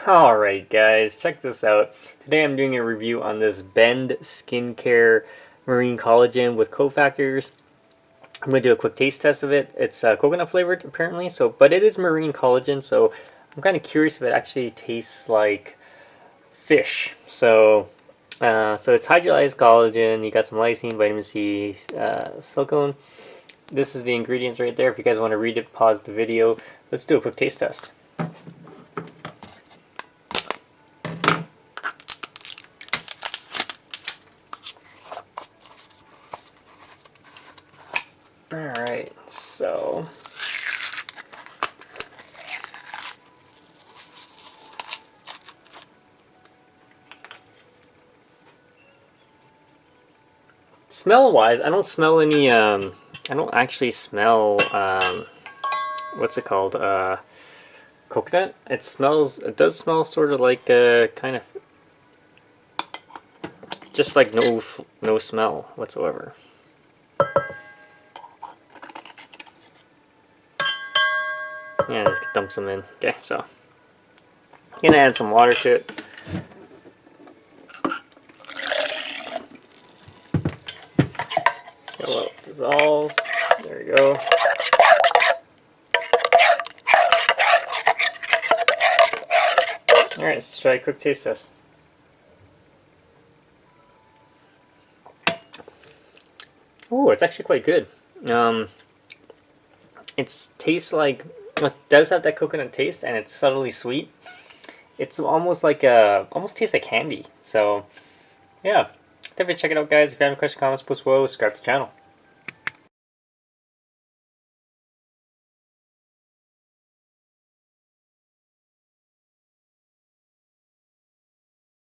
Alright guys, check this out. Today I'm doing a review on this Bend Skincare Marine Collagen with cofactors. I'm going to do a quick taste test of it. It's coconut flavored apparently, but it is marine collagen, so I'm kind of curious if it actually tastes like fish. So it's hydrolyzed collagen, you got some lysine, vitamin C, silicone. This is the ingredients right there. If you guys want to read it, pause the video. Let's do a quick taste test. Alright, so smell wise, I don't smell any I don't actually smell what's it called? Coconut. It does smell sort of like kind of just like no smell whatsoever. Yeah, just dump some in. Okay, so I'm gonna add some water to it. So it dissolves. There we go. Alright, let's try a quick taste test. Oh, it's actually quite good. It tastes like, it does have that coconut taste, and it's subtly sweet. It's almost like almost tastes like candy. So, yeah, definitely check it out, guys. If you have any questions, comments, post below, subscribe to the channel.